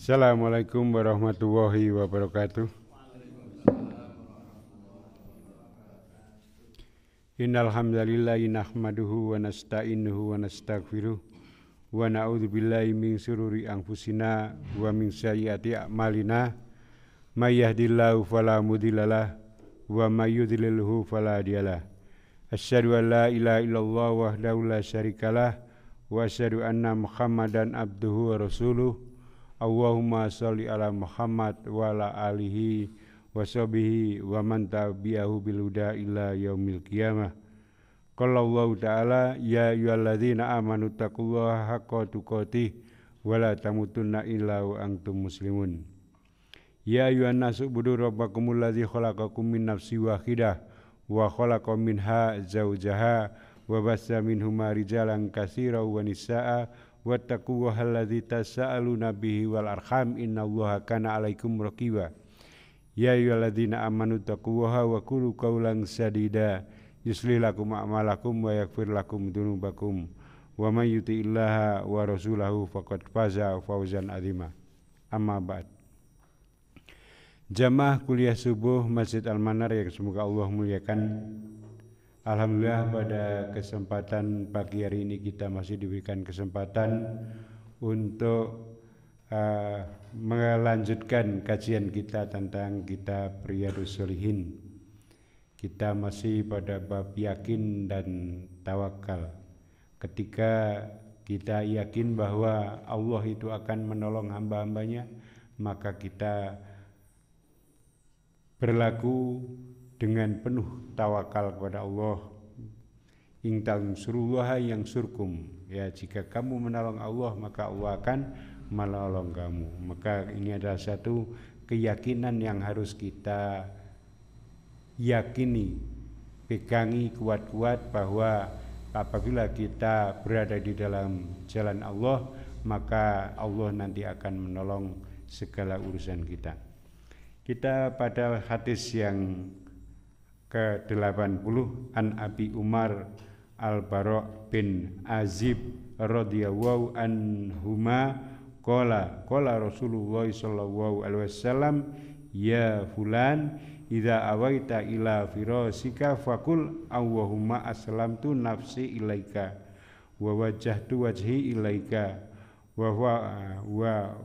Assalamualaikum warahmatullahi wabarakatuh. Innal hamdalillahi nahmaduhu wa nasta'inuhu wa nastaghfiruh wa na'udzu billahi min syururi anfusina wa min sayyiati a'malina may yahdihillahu fala mudhillalah wa may yudhlilhu fala hadiyalah. Asyhadu an la ilaha illallah wahdahu la syarikalah wa asyhadu anna Muhammadan abduhu wa rasuluh. Allahumma sholli ala Muhammad wa ala alihi wa sahbihi wa man tabi'ahu bil huda ila yaumil qiyamah. Qala Allah ta'ala ya ayyuhalladzina amanu taqullaha haqqa tuqatih wa la tamutunna illa wa antum muslimun. Ya ayyuhan nasu ubudu rabbakumul ladzi khalaqakum min nafsin wahidah wa khalaqa minha zawjaha wa bassa minhuma rijalan katsiran wa nisaa'a wattaqullaha alladzi tasaaluna bihi wal arham innallaha kana 'alaikum raqiba. Ya ayyuhalladzina amanu taqullaha wa qulu qawlan sadida yuslih lakum a'malakum wa yaghfir lakum dzunubakum wa may yuti'illaha wa rasulahu faqad faza fawzan 'azima. Amma ba'd. Jamaah kuliah subuh Masjid Al-Manar yang semoga Allah muliakan. Alhamdulillah pada kesempatan pagi hari ini kita masih diberikan kesempatan untuk melanjutkan kajian kita tentang kitab Riyadhus Shalihin. Kita masih pada bab yakin dan tawakal. Ketika kita yakin bahwa Allah itu akan menolong hamba-hambanya, maka kita berlaku dengan penuh tawakal kepada Allah. In tansurullaha yansurkum. Ya, jika kamu menolong Allah maka Allah akan menolong kamu. Maka ini adalah satu keyakinan yang harus kita yakini, pegangi kuat-kuat bahwa apabila kita berada di dalam jalan Allah maka Allah nanti akan menolong segala urusan kita. Kita pada hadis yang ke-80 an Abi Umar Al-Bara' bin Azib radhiyallahu anhuma qala Rasulullah sallallahu alaihi wasallam ya fulan idza awaita ila firasika faqul Allahumma aslamtu nafsi ilaika wa wajjahtu wajhi ilaika wa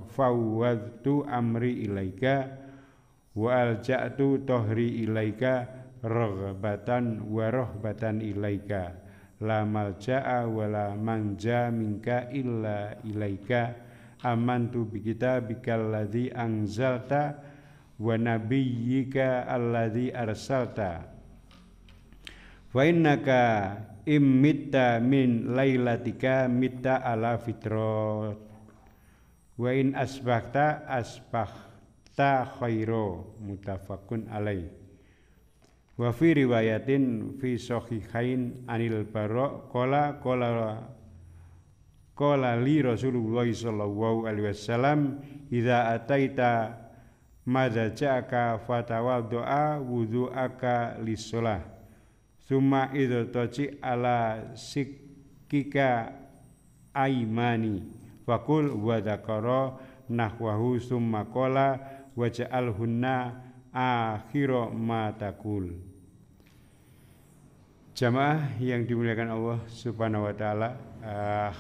fawwadtu amri ilaika wa alja'tu tahri ilaika raghbatan wa rahbatan ilaika la malja'a wa la manja minka illa ilaika amantu bi kitabikal ladzi anzalta wa nabiyyika alladzi arsalta wa innaka immitta min lailatika mitta ala fitrat wa in asbahta khairo muttafaqun alaih. Wa fi riwayatin fi sahihain anil Bara' qala li Rasulullah sallallahu alaihi wasallam idza ataita madzajaka fatawaddu'a wudhu'aka lis-shalah summa idza taji ala sikika aimani faqul wa dzakara nahwahu summa qala waj'alhunna akhira ma taqul. Jamaah yang dimuliakan Allah Subhanahu wa taala,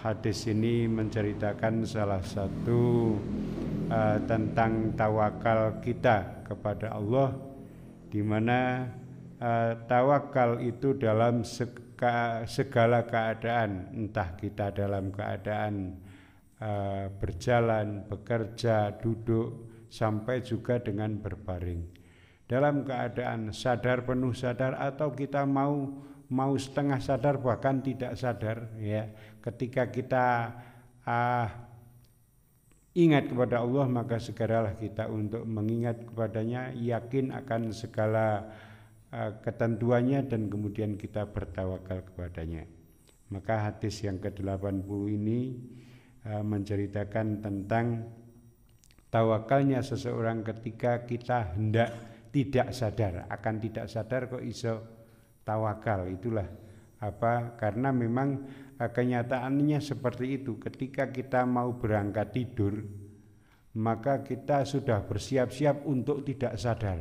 hadis ini menceritakan salah satu tentang tawakal kita kepada Allah, di mana tawakal itu dalam segala keadaan, entah kita dalam keadaan berjalan, bekerja, duduk, sampai juga dengan berbaring. Dalam keadaan sadar, penuh sadar, atau kita mau setengah sadar bahkan tidak sadar, ya. Ketika kita ingat kepada Allah, maka segeralah kita untuk mengingat kepadanya, yakin akan segala ketentuannya, dan kemudian kita bertawakal kepadanya. Maka hadis yang ke-80 ini menceritakan tentang tawakalnya seseorang ketika kita hendak tidak sadar, akan tidak sadar kok iso tawakal. Itulah karena memang kenyataannya seperti itu. Ketika kita mau berangkat tidur, maka kita sudah bersiap-siap untuk tidak sadar.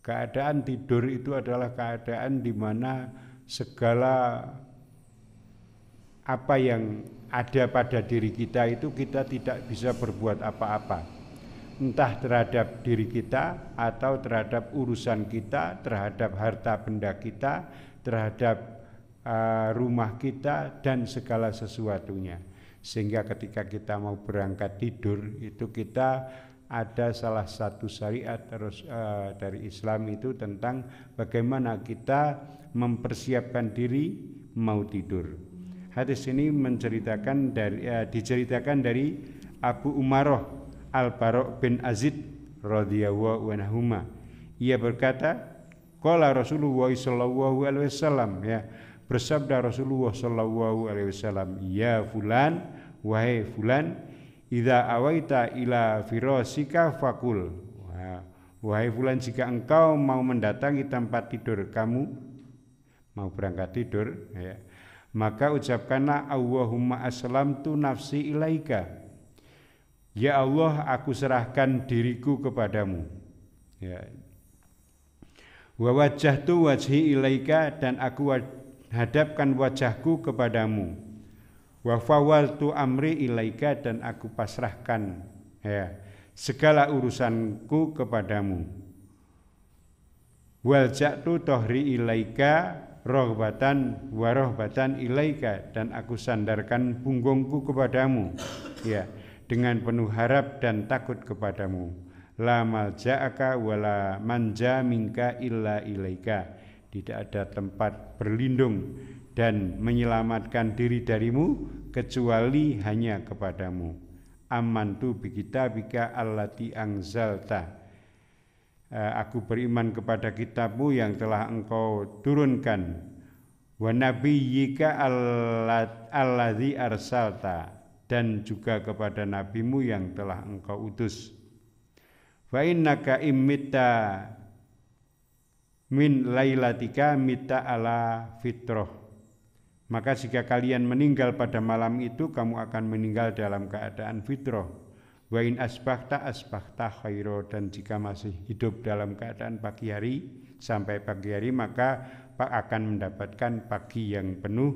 Keadaan tidur itu adalah keadaan di mana segala apa yang ada pada diri kita itu kita tidak bisa berbuat apa-apa, entah terhadap diri kita atau terhadap urusan kita, terhadap harta benda kita, terhadap rumah kita dan segala sesuatunya. Sehingga ketika kita mau berangkat tidur itu kita ada salah satu syariat dari Islam itu tentang bagaimana kita mempersiapkan diri mau tidur. Hadis ini diceritakan dari Abu Umaroh Al-Bara' bin Azib radhiyallahu anhuma. Ia berkata, qala Rasulullah sallallahu alaihi wasallam, ya, bersabda Rasulullah sallallahu alaihi wasallam, ya fulan, wahai fulan, idza awaita ila firasika fakul. Wahai fulan, jika engkau mau mendatangi tempat tidur kamu, mau berangkat tidur, ya, maka ucapkanlah Allahumma aslamtu nafsi ilaika. Ya Allah, aku serahkan diriku kepadamu. Ya. Wa wajjahtu wajhi ilaika, dan aku hadapkan wajahku kepadamu. Wa fawaltu amri ilaika, dan aku pasrahkan, ya, segala urusanku kepadamu. Wal ja'tu tohri ilaika rohbatan wa rohbatan ilaika, dan aku sandarkan punggungku kepadamu, ya, dengan penuh harap dan takut kepadamu. La malja'aka wala manja minka illa ilaika, tidak ada tempat berlindung dan menyelamatkan diri darimu kecuali hanya kepadamu. Amantu bi kitabika allati anzalta, aku beriman kepada kitabmu yang telah engkau turunkan. Wa nabiyyika alladzi arsalta, dan juga kepada nabimu yang telah engkau utus. Fa innaka imitta min lailatika mita ala fitrah, maka jika kalian meninggal pada malam itu, kamu akan meninggal dalam keadaan fitrah. Wa in asbahta khairo, dan jika masih hidup dalam keadaan pagi hari sampai pagi hari, maka akan mendapatkan pagi yang penuh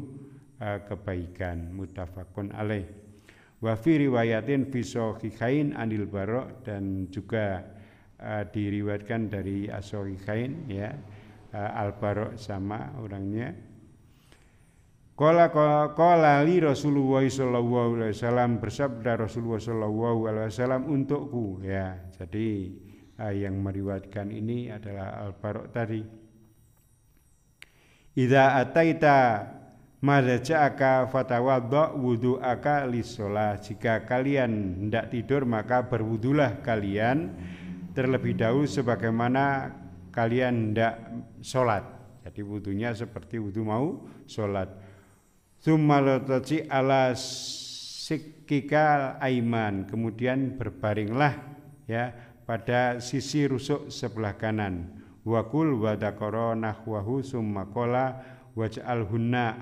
kebaikan. Muttafaqun alaih. Wa fi riwayatin fi sahihain anil Bara', dan juga diriwayatkan dari as-sahihain, ya, Al-Bara' sama orangnya. Qala li Rasulullah sallallahu alaihi wasallam, bersabda Rasulullah sallallahu alaihi wasallam untukku, ya. Jadi yang meriwayatkan ini adalah Al-Bara' tadi. Idza ataita madja'aka fatawadda wudu'aka lis-shalah, jika kalian hendak tidur maka berwudulah kalian terlebih dahulu sebagaimana kalian hendak sholat. Jadi wudunya seperti wudu mau sholat. Tsumma lataji ala sikkika aiman, kemudian berbaringlah, ya, pada sisi rusuk sebelah kanan. Wakul wadakoro nahwahu summa kola waj'alhunna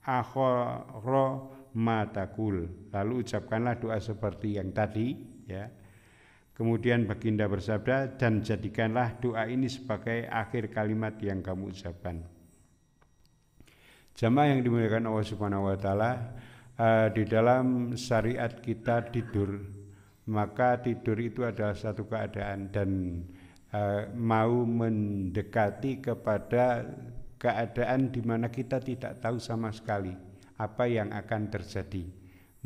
akhara matakul, lalu ucapkanlah doa seperti yang tadi, ya. Kemudian baginda bersabda, dan jadikanlah doa ini sebagai akhir kalimat yang kamu ucapkan. Jamaah yang dimuliakan Allah Subhanahu wa taala, di dalam syariat kita tidur, maka tidur itu adalah satu keadaan, dan mau mendekati kepada keadaan di mana kita tidak tahu sama sekali apa yang akan terjadi.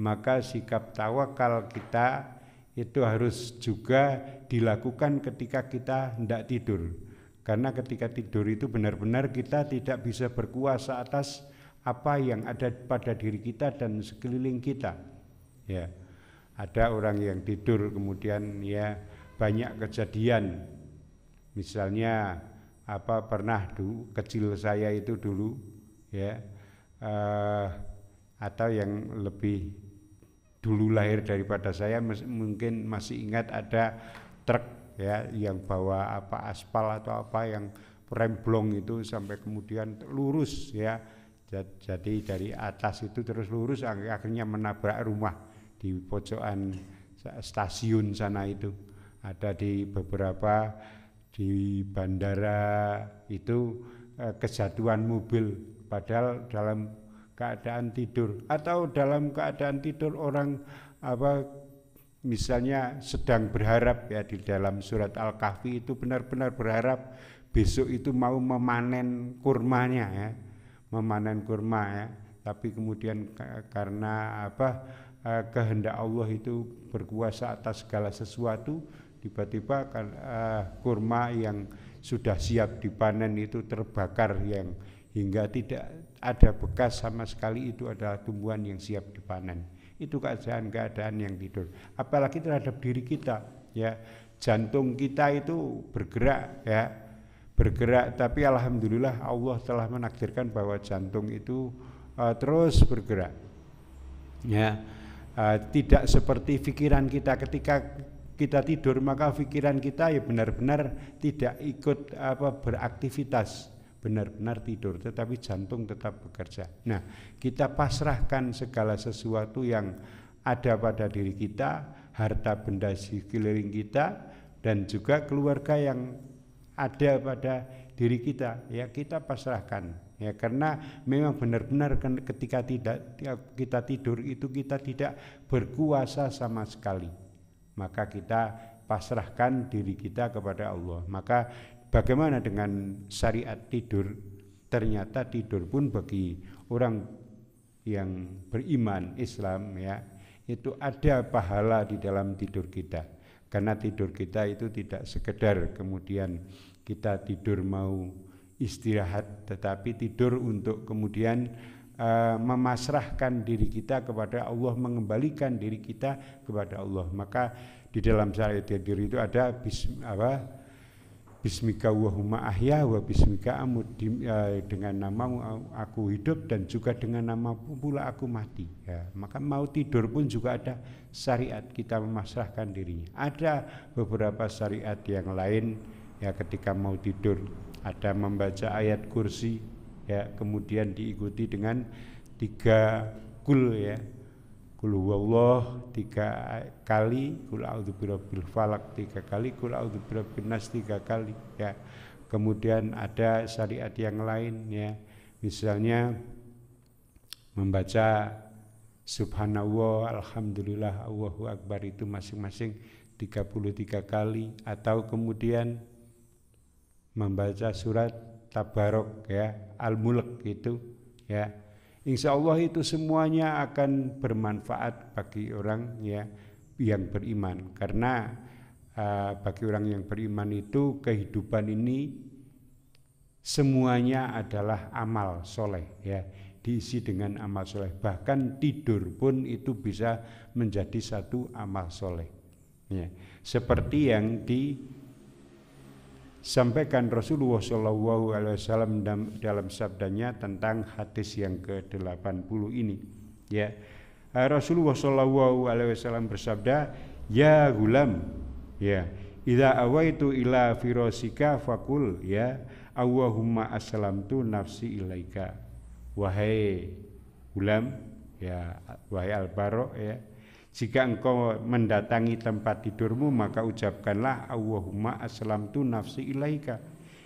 Maka sikap tawakal kita itu harus juga dilakukan ketika kita hendak tidur. Karena ketika tidur itu benar-benar kita tidak bisa berkuasa atas apa yang ada pada diri kita dan sekeliling kita. Ya, ada orang yang tidur kemudian, ya, banyak kejadian. Misalnya pernah kecil saya itu dulu, ya, atau yang lebih dulu lahir daripada saya mungkin masih ingat ada truk ya, yang bawa apa aspal atau apa yang remblong itu sampai kemudian lurus ya. Jadi dari atas itu terus lurus akhirnya menabrak rumah di pojokan stasiun sana itu. Ada di beberapa di bandara itu kejatuhan mobil padahal dalam keadaan tidur, atau dalam keadaan tidur orang apa misalnya sedang berharap ya, di dalam surat Al-Kahfi itu benar-benar berharap besok itu mau memanen kurmanya ya, memanen kurma ya, tapi kemudian karena apa kehendak Allah itu berkuasa atas segala sesuatu, tiba-tiba kurma yang sudah siap dipanen itu terbakar yang hingga tidak ada bekas sama sekali, itu adalah tumbuhan yang siap dipanen. Itu keadaan yang tidur. Apalagi terhadap diri kita ya, jantung kita itu bergerak ya, bergerak, tapi alhamdulillah Allah telah menakdirkan bahwa jantung itu terus bergerak ya, tidak seperti pikiran kita ketika kita tidur, maka pikiran kita ya benar-benar tidak ikut beraktivitas, benar-benar tidur, tetapi jantung tetap bekerja. Nah, kita pasrahkan segala sesuatu yang ada pada diri kita, harta benda sekeliling kita, dan juga keluarga yang ada pada diri kita, ya kita pasrahkan ya, karena memang benar-benar ketika kita tidur itu kita tidak berkuasa sama sekali, maka kita pasrahkan diri kita kepada Allah. Maka bagaimana dengan syariat tidur? Ternyata tidur pun bagi orang yang beriman Islam ya, itu ada pahala di dalam tidur kita. Karena tidur kita itu tidak sekedar kemudian kita tidur mau istirahat, tetapi tidur untuk kemudian memasrahkan diri kita kepada Allah, mengembalikan diri kita kepada Allah. Maka di dalam syariat tidur itu ada Bismika Allahumma ahya wa bismika amut, dengan namamu aku hidup dan juga dengan namamu pula aku mati ya. Maka mau tidur pun juga ada syariat kita memasrahkan dirinya. Ada beberapa syariat yang lain ya, ketika mau tidur ada membaca ayat kursi ya, kemudian diikuti dengan 3 kul ya, kul huwallah 3 kali, kul a'udzu birabbil falaq 3 kali, kul a'udzu birabbin nas 3 kali ya. Kemudian ada syariat yang lain ya, misalnya membaca subhanallah, alhamdulillah, Allahu akbar, itu masing-masing 33 kali, atau kemudian membaca surat Tabarok ya, Al-Mulk itu ya. Insya Allah itu semuanya akan bermanfaat bagi orang ya yang beriman, karena bagi orang yang beriman itu kehidupan ini semuanya adalah amal soleh ya, diisi dengan amal soleh. Bahkan tidur pun itu bisa menjadi satu amal soleh ya. Seperti yang disampaikan Rasulullah SAW dalam sabdanya tentang hadis yang ke-80 ini ya. Rasulullah SAW bersabda, ya gulam ya, idza awaitu ila firasika fakul ya Allahumma aslamtu nafsi ilaika. Wahai gulam ya, wahai al-baro ya, jika engkau mendatangi tempat tidurmu maka ucapkanlah Allahumma aslamtu nafsi ilaika,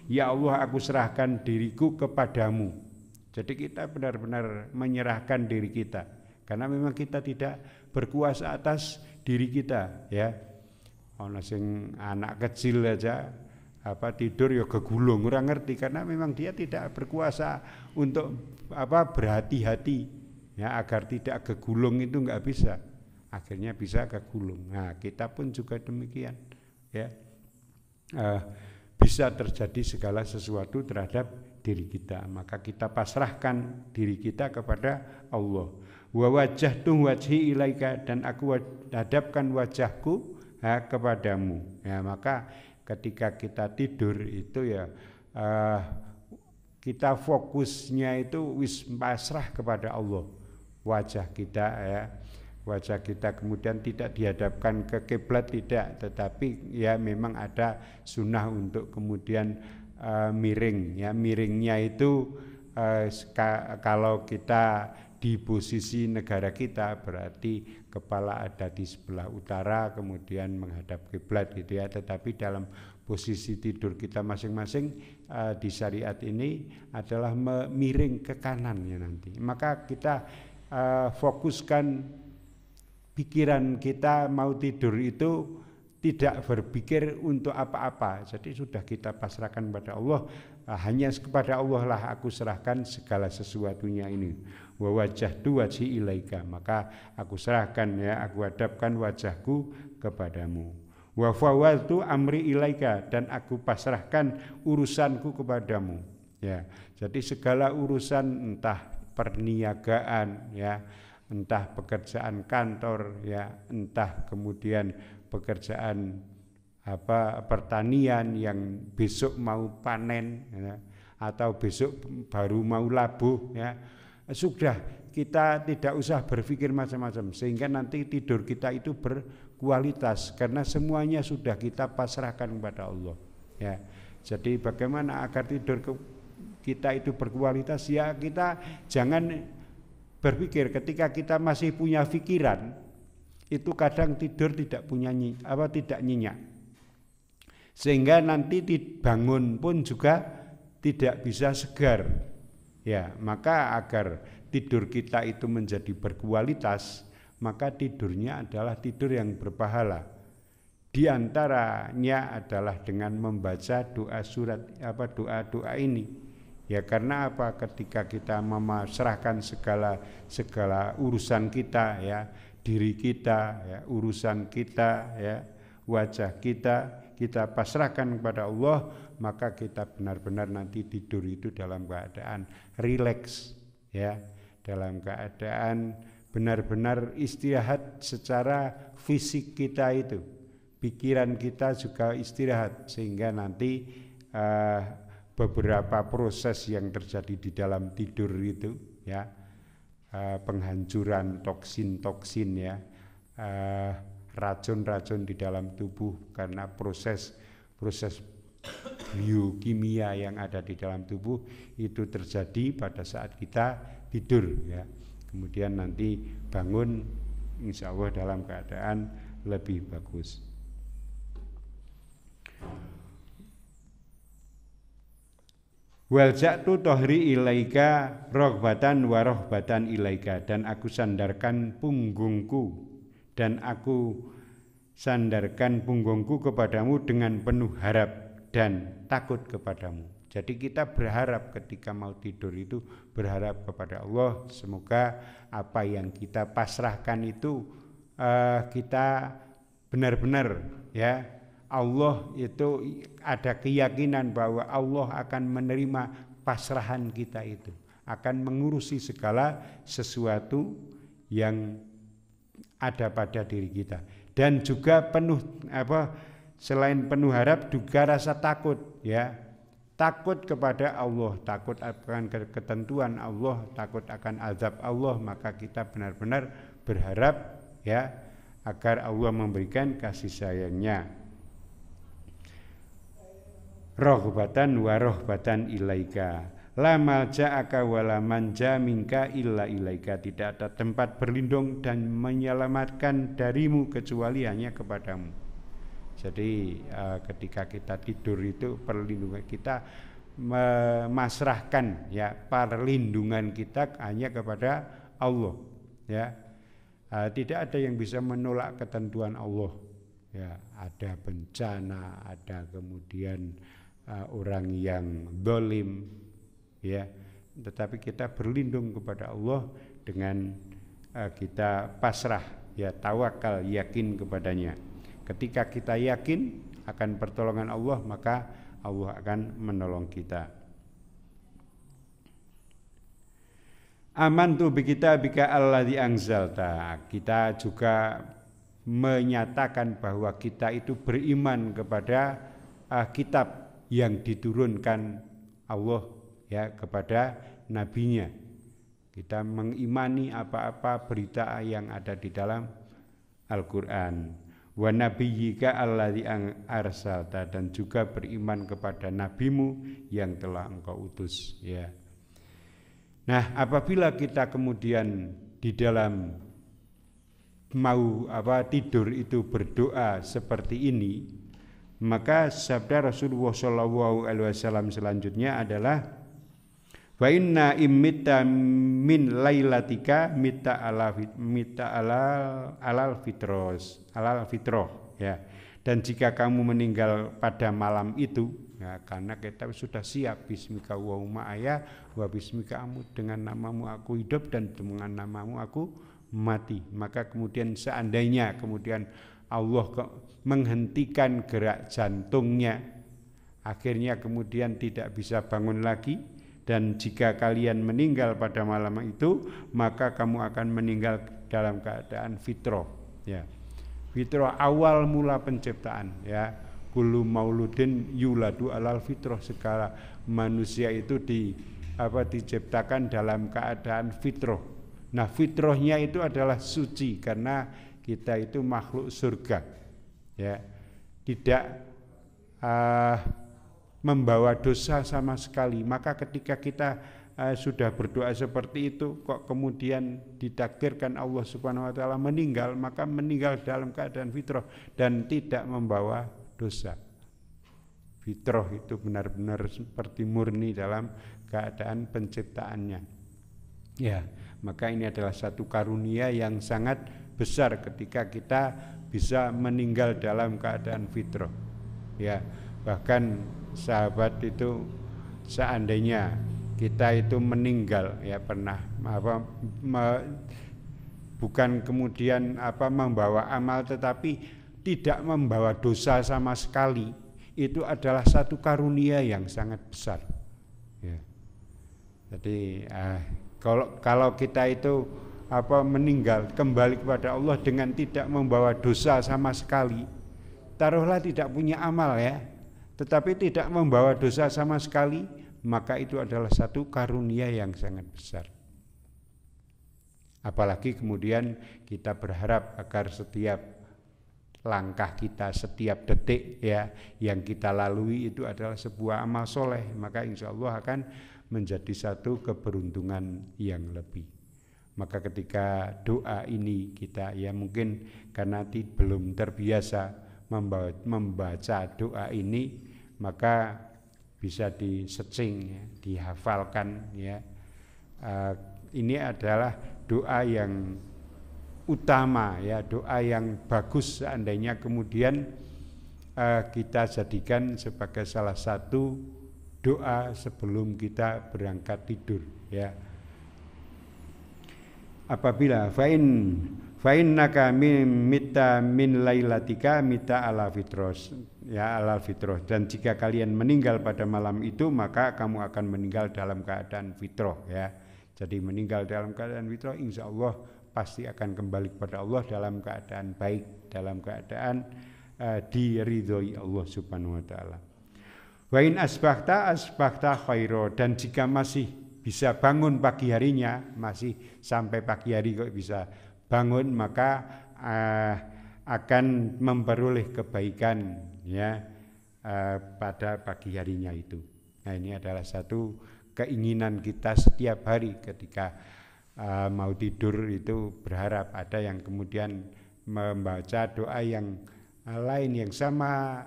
ya Allah aku serahkan diriku kepadamu. Jadi kita benar-benar menyerahkan diri kita, karena memang kita tidak berkuasa atas diri kita ya. Ono sing anak kecil aja tidur ya gegulung, ora ngerti, karena memang dia tidak berkuasa untuk berhati-hati ya, agar tidak gegulung itu enggak bisa. Akhirnya bisa kegulung. Nah, kita pun juga demikian ya. Bisa terjadi segala sesuatu terhadap diri kita, maka kita pasrahkan diri kita kepada Allah. Wa wajjahtu wajhi ilaika, dan aku hadapkan wajahku kepadamu ya. Maka ketika kita tidur itu ya kita fokusnya itu wis pasrah kepada Allah, wajah kita ya. wajah kita kemudian tidak dihadapkan ke kiblat, tidak, tetapi ya memang ada sunnah untuk kemudian miring, ya miringnya itu kalau kita di posisi negara kita berarti kepala ada di sebelah utara kemudian menghadap kiblat gitu ya, tetapi dalam posisi tidur kita masing-masing di syariat ini adalah miring ke kanannya nanti. Maka kita fokuskan pikiran kita mau tidur itu tidak berpikir untuk apa-apa. Jadi sudah kita pasrahkan kepada Allah, hanya kepada Allah lah aku serahkan segala sesuatunya ini. Wa wajjahtu wajhi ilaika, maka aku serahkan ya, aku hadapkan wajahku kepadamu. Wa fawwadtu amri ilaika, dan aku pasrahkan urusanku kepadamu. Ya, jadi segala urusan entah perniagaan ya, entah pekerjaan kantor ya, entah kemudian pekerjaan pertanian yang besok mau panen ya, atau besok baru mau labuh ya, sudah kita tidak usah berpikir macam-macam sehingga nanti tidur kita itu berkualitas karena semuanya sudah kita pasrahkan kepada Allah ya. Jadi bagaimana agar tidur kita itu berkualitas, ya kita jangan berpikir ketika kita masih punya pikiran itu kadang tidur tidak punya tidak nyenyak, sehingga nanti bangun pun juga tidak bisa segar ya. Maka agar tidur kita itu menjadi berkualitas, maka tidurnya adalah tidur yang berpahala. Di antaranya adalah dengan membaca doa doa ini ya. Karena apa? Ketika kita memasrahkan segala urusan kita ya, diri kita ya, urusan kita ya, wajah kita pasrahkan kepada Allah, maka kita benar-benar nanti tidur itu dalam keadaan rileks ya, dalam keadaan benar-benar istirahat secara fisik kita itu, pikiran kita juga istirahat, sehingga nanti beberapa proses yang terjadi di dalam tidur itu ya, penghancuran toksin-toksin ya, racun-racun di dalam tubuh karena proses biokimia yang ada di dalam tubuh itu terjadi pada saat kita tidur ya. Kemudian nanti bangun insya Allah dalam keadaan lebih bagus. Walja'tu tohri ilaika rohbatan wa rohbatan ilaika, dan aku sandarkan punggungku kepadamu dengan penuh harap dan takut kepadamu. Jadi kita berharap ketika mau tidur itu berharap kepada Allah, semoga apa yang kita pasrahkan itu kita benar-benar ya, Allah itu ada keyakinan bahwa Allah akan menerima pasrahan kita itu, akan mengurusi segala sesuatu yang ada pada diri kita. Dan juga penuh selain penuh harap juga rasa takut ya, takut kepada Allah, takut akan ketentuan Allah, takut akan azab Allah. Maka kita benar-benar berharap ya agar Allah memberikan kasih sayangnya. Rohbatan wa rohbatan ilaika, la malja'aka wa la manja minka illa ilaika, tidak ada tempat berlindung dan menyelamatkan darimu kecuali hanya kepadamu. Jadi ketika kita tidur itu perlindungan kita memasrahkan ya, perlindungan kita hanya kepada Allah ya. Tidak ada yang bisa menolak ketentuan Allah ya. Ada bencana, ada kemudian orang yang zalim ya, tetapi kita berlindung kepada Allah dengan kita pasrah ya, tawakal, yakin kepadanya. Ketika kita yakin akan pertolongan Allah, maka Allah akan menolong kita. Amantu bi kitabika alladzi anzalta, kita juga menyatakan bahwa kita itu beriman kepada kitab yang diturunkan Allah ya kepada nabinya. Kita mengimani apa-apa berita yang ada di dalam Al-Qur'an. Wa nabiyyika alladzi arsalta, dan juga beriman kepada nabimu yang telah engkau utus, ya. Nah, apabila kita kemudian di dalam mau tidur itu berdoa seperti ini, maka sabda Rasulullah SAW selanjutnya adalah wa inna imitta min lailatika mita alal fitroh, ya. Dan jika kamu meninggal pada malam itu, ya, karena kita sudah siap, bismika wa aya wa bismika amut, dengan namamu aku hidup dan dengan namamu aku mati. Maka kemudian seandainya kemudian Allah menghentikan gerak jantungnya, akhirnya kemudian tidak bisa bangun lagi, dan jika kalian meninggal pada malam itu, maka kamu akan meninggal dalam keadaan fitrah, ya. Fitrah awal mula penciptaan, ya. Kullu mauludin yuladu alal fitrah, segala manusia itu diciptakan dalam keadaan fitrah. Nah, fitrahnya itu adalah suci karena kita itu makhluk surga, ya. Tidak membawa dosa sama sekali. Maka ketika kita sudah berdoa seperti itu, kok kemudian ditakdirkan Allah Subhanahu wa taala meninggal, maka meninggal dalam keadaan fitrah dan tidak membawa dosa. Fitrah itu benar-benar seperti murni dalam keadaan penciptaannya, ya. Maka ini adalah satu karunia yang sangat besar ketika kita bisa meninggal dalam keadaan fitrah, ya. Bahkan sahabat itu seandainya kita itu meninggal, ya, pernah bukan kemudian membawa amal tetapi tidak membawa dosa sama sekali, itu adalah satu karunia yang sangat besar, ya. Jadi kalau kita itu meninggal kembali kepada Allah dengan tidak membawa dosa sama sekali, taruhlah tidak punya amal, ya, tetapi tidak membawa dosa sama sekali, maka itu adalah satu karunia yang sangat besar. Apalagi kemudian kita berharap agar setiap langkah kita, setiap detik, ya, yang kita lalui itu adalah sebuah amal soleh, maka insya Allah akan menjadi satu keberuntungan yang lebih. Maka ketika doa ini kita, ya, mungkin karena belum terbiasa membaca doa ini, maka bisa di-searching, ya, dihafalkan, ya. Ini adalah doa yang utama, ya, doa yang bagus seandainya kemudian kita jadikan sebagai salah satu doa sebelum kita berangkat tidur, ya. Apabila fa'innaka mita min lailatika mita ala fitros, ya, alal fitrah, dan jika kalian meninggal pada malam itu, maka kamu akan meninggal dalam keadaan fitrah, ya. Jadi meninggal dalam keadaan fitrah, insya Allah pasti akan kembali kepada Allah dalam keadaan baik, dalam keadaan diridhoi Allah Subhanahu wa taala. Wa in asbahta khairo, dan jika masih bisa bangun pagi harinya, masih sampai pagi hari kok bisa bangun, maka akan memperoleh kebaikan, ya, pada pagi harinya itu. Nah, ini adalah satu keinginan kita setiap hari ketika mau tidur itu, berharap ada yang kemudian membaca doa yang lain yang sama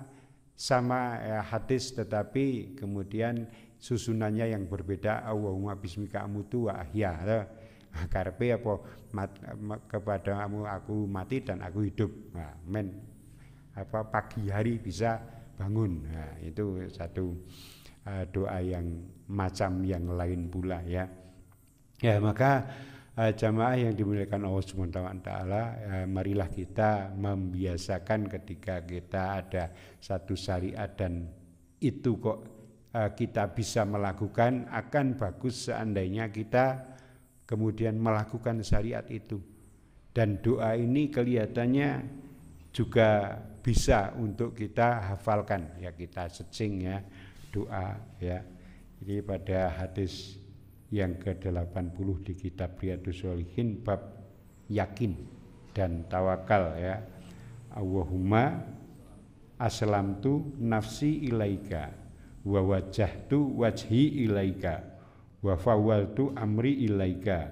hadis, tetapi kemudian susunannya yang berbeda. Allahumma bismika amutu wa ahya, karepe kepadamu aku mati dan aku hidup. Nah, pagi hari bisa bangun. Nah, itu satu doa yang macam yang lain pula, ya. Ya, maka jamaah yang dimuliakan Allah Subhanahu wa taala, marilah kita membiasakan ketika kita ada satu syariat dan itu kok kita bisa melakukan, akan bagus seandainya kita kemudian melakukan syariat itu. Dan doa ini kelihatannya juga bisa untuk kita hafalkan, ya, kita searching, ya, doa, ya. Jadi pada hadis yang ke-80 di kitab Riyadhus Shalihin bab yakin dan tawakal ya. Allahumma aslamtu nafsi ilaika wa wajjahtu wajhi ilaika wa fawwaltu amri ilaika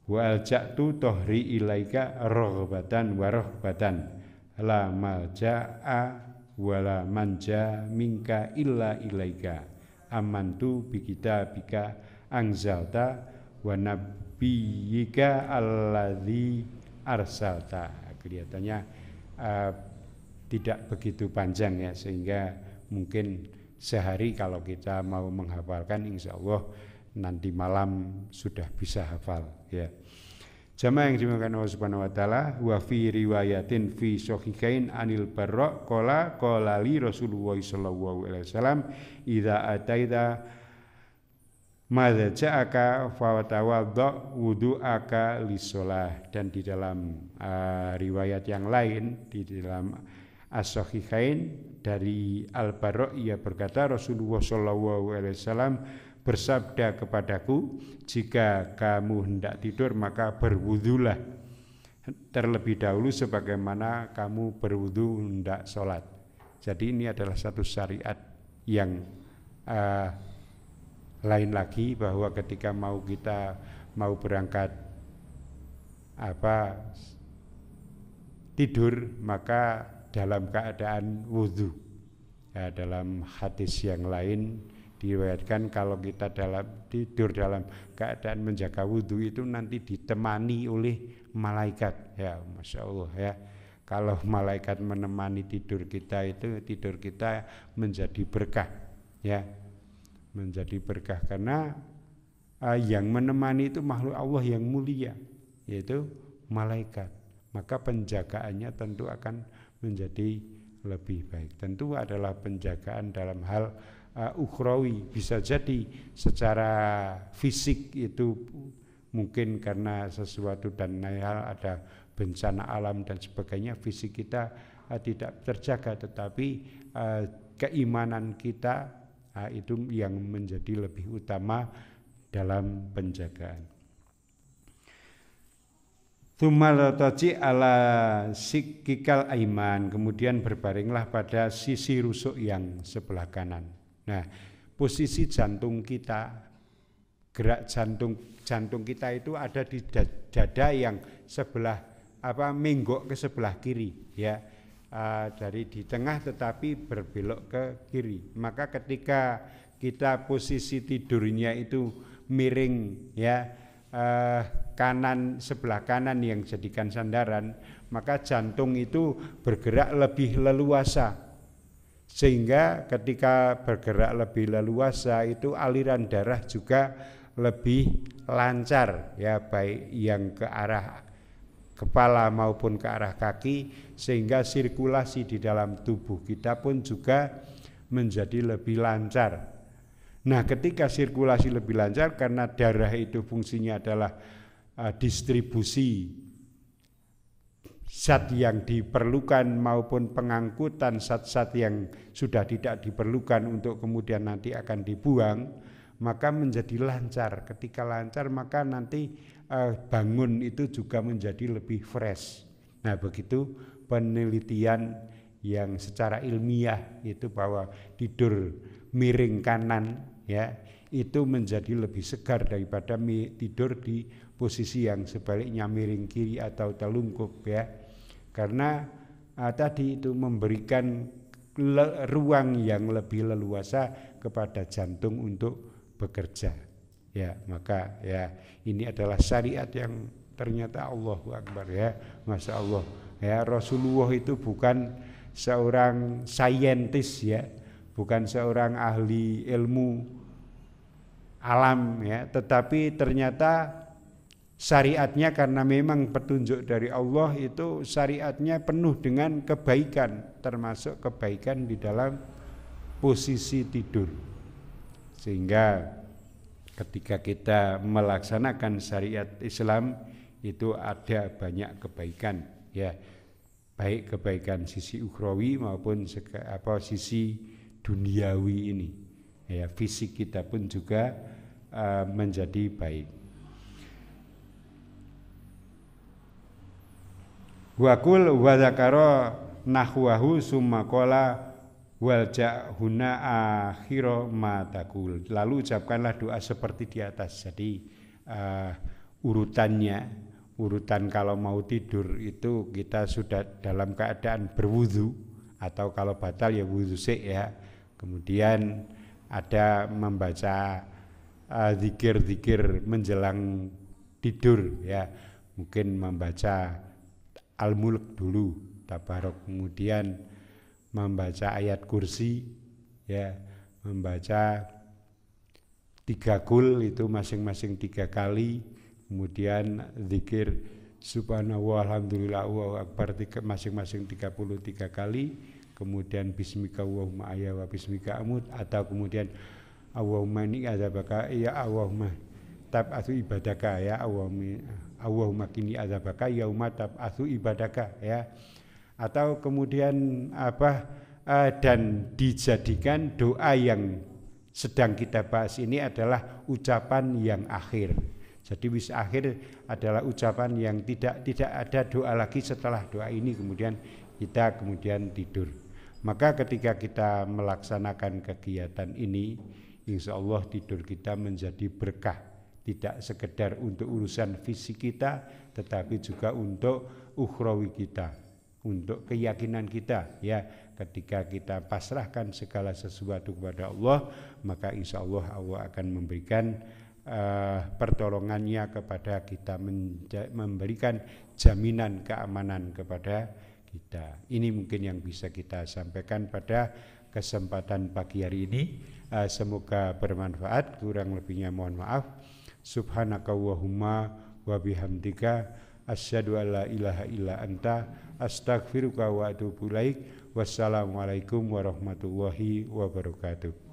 wa alja'tu tohri ilaika raghbatan wa rahbatan la malja'a wa la manja minka illa ilaika amantu bi kitabika anzalta wa nabiyyika alladzi arsalta. Kelihatannya tidak begitu panjang ya, sehingga mungkin sehari kalau kita mau menghafalkan insya Allah nanti malam sudah bisa hafal ya. Jamaah yang dimuliakan Allah Subhanahu wa taala, wa fi riwayatin fi sahihain anil Barra qala li Rasulullah sallallahu alaihi wasallam idza ataita madza ja'aka fatawadda wudu'aka lisolah. Dan di dalam riwayat yang lain di dalam as-sahihain dari Al-Barra ia berkata Rasulullah sallallahu alaihi wasallam bersabda kepadaku, jika kamu hendak tidur maka berwudulah terlebih dahulu sebagaimana kamu berwudu hendak sholat. Jadi ini adalah satu syariat yang lain lagi, bahwa ketika kita mau berangkat tidur maka dalam keadaan wudu. Ya, dalam hadis yang lain diriwayatkan kalau kita tidur dalam keadaan menjaga wudu itu nanti ditemani oleh malaikat. Ya, Masya Allah ya. Kalau malaikat menemani tidur kita itu tidur kita menjadi berkah ya. Menjadi berkah karena yang menemani itu makhluk Allah yang mulia, yaitu malaikat. Maka penjagaannya tentu akan menjadi lebih baik. Tentu adalah penjagaan dalam hal ukhrawi. Bisa jadi secara fisik itu mungkin karena sesuatu dan hal ada bencana alam dan sebagainya, fisik kita tidak terjaga, tetapi keimanan kita itu yang menjadi lebih utama dalam penjagaan. Tumalataji ala sikikal aiman, kemudian berbaringlah pada sisi rusuk yang sebelah kanan. Nah, posisi jantung kita, gerak jantung kita itu ada di dada yang sebelah menggok ke sebelah kiri ya. Dari di tengah tetapi berbelok ke kiri. Maka ketika kita posisi tidurnya itu miring ya, kanan, sebelah kanan yang jadikan sandaran, maka jantung itu bergerak lebih leluasa, sehingga ketika bergerak lebih leluasa itu aliran darah juga lebih lancar ya, baik yang ke arah kepala maupun ke arah kaki, sehingga sirkulasi di dalam tubuh kita pun juga menjadi lebih lancar. Nah, ketika sirkulasi lebih lancar, karena darah itu fungsinya adalah distribusi zat yang diperlukan maupun pengangkutan zat-zat yang sudah tidak diperlukan untuk kemudian nanti akan dibuang, maka menjadi lancar. Ketika lancar maka nanti bangun itu juga menjadi lebih fresh. Nah, begitu penelitian yang secara ilmiah itu bahwa tidur miring kanan ya itu menjadi lebih segar daripada tidur di posisi yang sebaliknya miring kiri atau telungkup ya, karena tadi itu memberikan ruang yang lebih leluasa kepada jantung untuk bekerja ya. Maka ya ini adalah syariat yang ternyata Allahu Akbar ya, Masya Allah ya. Rasulullah itu bukan seorang saintis ya, bukan seorang ahli ilmu alam ya, tetapi ternyata syariatnya karena memang petunjuk dari Allah itu syariatnya penuh dengan kebaikan, termasuk kebaikan di dalam posisi tidur. Sehingga ketika kita melaksanakan syariat Islam itu ada banyak kebaikan ya, baik kebaikan sisi ukhrawi maupun sisi duniawi ini ya. Fisik kita pun juga menjadi baik. Wakul wa dzakara nahwahu summa qala wal ja'huna akhira ma taqul. Lalu ucapkanlah doa seperti di atas. Jadi urutan kalau mau tidur itu kita sudah dalam keadaan berwudu, atau kalau batal ya wudu sik ya. Kemudian ada membaca zikir-zikir menjelang tidur ya. Mungkin membaca Al-Mulk dulu, Tabarok, kemudian membaca ayat kursi ya, membaca 3 kul itu masing-masing 3 kali, kemudian zikir subhanallah alhamdulillah Allahu akbar masing-masing 33 kali, kemudian bismika Allahumma ahya wa bismika amut, atau kemudian Allahumma inni adzabaka ya Allahumma tab'atsu ibadaka ya Allahumma kini adzabaka yauma tab'atsu ibadaka ya. Atau kemudian dan dijadikan doa yang sedang kita bahas ini adalah ucapan yang akhir. Jadi wis akhir adalah ucapan yang tidak ada doa lagi setelah doa ini, kemudian kita tidur. Maka ketika kita melaksanakan kegiatan ini, insya Allah tidur kita menjadi berkah. Tidak sekedar untuk urusan fisik kita, tetapi juga untuk ukhrawi kita, untuk keyakinan kita ya. Ketika kita pasrahkan segala sesuatu kepada Allah, maka insya Allah Allah akan memberikan pertolongannya kepada kita, memberikan jaminan keamanan kepada kita. Ini mungkin yang bisa kita sampaikan pada kesempatan pagi hari ini. Semoga bermanfaat, kurang lebihnya mohon maaf. Subhanaka Allahumma wa bihamdika asyhadu an la ilaha illa anta astaghfiruka wa atubu ilaik. Wassalamualaikum warahmatullahi wabarakatuh.